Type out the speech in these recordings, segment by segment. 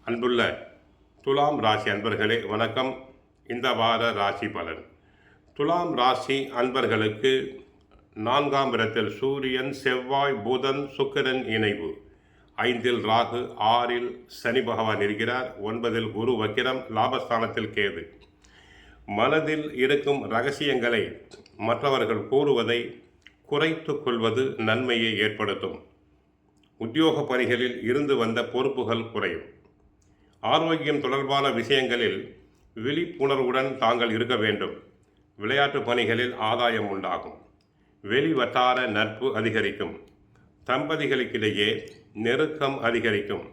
அன்புள்ள துலாம் ராசி அன்பர்களே வணக்கம். இந்த வார ராசி பலன். துலாம் ராசி அன்பர்களுக்கு 4ஆம் இடத்தில் சூரியன், செவ்வாய், புதன், சுக்கிரன் இணைவு. 5இல் ராகு, 6இல் சனி பகவான் இருக்கிறார். 9இல் குரு வக்கிரம், லாபஸ்தானத்தில் கேது. மனதில் இருக்கும் ரகசியங்களை மற்றவர்கள் கூறுவதை குறைத்து கொள்வது நன்மையை ஏற்படுத்தும். உத்தியோக பணிகளில் இருந்து வந்த பொறுப்புகள் குறையும். ஆரோக்கியம் தொடர்பான விஷயங்களில் விழிப்புணர்வுடன் தாங்கள் இருக்க வேண்டும். விளையாட்டு பணிகளில் ஆதாயம் உண்டாகும். வெளி வட்டார நட்பு அதிகரிக்கும். தம்பதிகளுக்கிடையே நெருக்கம் அதிகரிக்கும்.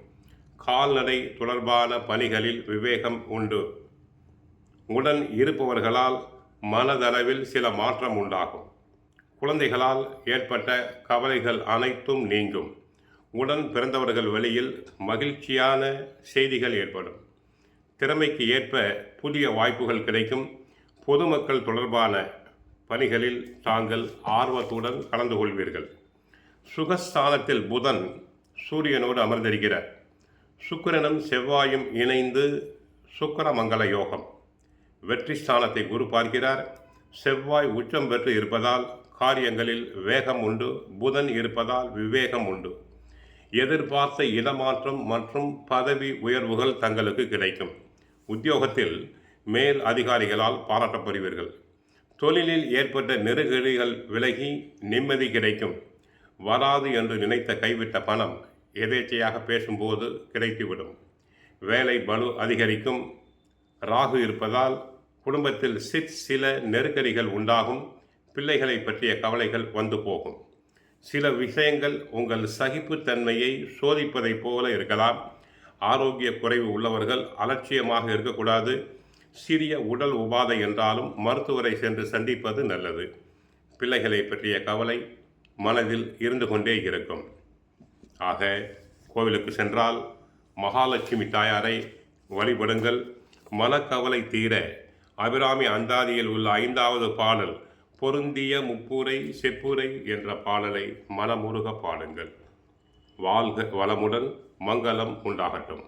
கால்நடை தொடர்பான பணிகளில் விவேகம் உண்டு. உடன் இருப்பவர்களால் மனதளவில் சில மாற்றம் உண்டாகும். குழந்தைகளால் ஏற்பட்ட கவலைகள் அனைத்தும் நீங்கும். உடன் பிறந்தவர்கள் வழியில் மகிழ்ச்சியான செய்திகள் ஏற்படும். திறமைக்கு ஏற்ப புதிய வாய்ப்புகள் கிடைக்கும். பொதுமக்கள் தொடர்பான பணிகளில் தாங்கள் ஆர்வத்துடன் கலந்து கொள்வீர்கள். சுகஸ்தானத்தில் புதன் சூரியனோடு அமர்ந்திருக்கிறார். சுக்கிரனும் செவ்வாயும் இணைந்து சுக்கிரமங்கல யோகம். வெற்றி ஸ்தானத்தை குரு பார்க்கிறார். செவ்வாய் உச்சம் பெற்று இருப்பதால் காரியங்களில் வேகம் உண்டு. புதன் இருப்பதால் விவேகம் உண்டு. எதிர்பார்த்த இடமாற்றம் மற்றும் பதவி உயர்வுகள் தங்களுக்கு கிடைக்கும். உத்தியோகத்தில் மேல் அதிகாரிகளால் பாராட்டப்படுவீர்கள். தொழிலில் ஏற்பட்ட நெருக்கடிகள் விலகி நிம்மதி கிடைக்கும். வராது என்று நினைத்த கைவிட்ட பணம் எதேச்சையாக பேசும்போது கிடைத்துவிடும். வேலை பளு அதிகரிக்கும். ராகு இருப்பதால் குடும்பத்தில் சில நெருக்கடிகள் உண்டாகும். பிள்ளைகளை பற்றிய கவலைகள் வந்து போகும். சில விஷயங்கள் உங்கள் சகிப்புத்தன்மையை சோதிப்பதைப் போல இருக்கலாம். ஆரோக்கிய குறைவு உள்ளவர்கள் அலட்சியமாக இருக்கக்கூடாது. சிறிய உடல் உபாதை என்றாலும் மருத்துவரை சென்று சந்திப்பது நல்லது. பிள்ளைகளை பற்றிய கவலை மனதில் இருந்து கொண்டே இருக்கும். ஆக கோவிலுக்கு சென்றால் மகாலட்சுமி தாயாரை வழிபடுங்கள். மனக்கவலை தீர அபிராமி அந்தாதியில் உள்ள 5வது பாடல் பொருந்திய முப்புரை செப்புரை என்ற பாடலை மனமுருக பாடுங்கள். வாழ்க வளமுடன், மங்களம் உண்டாகட்டும்.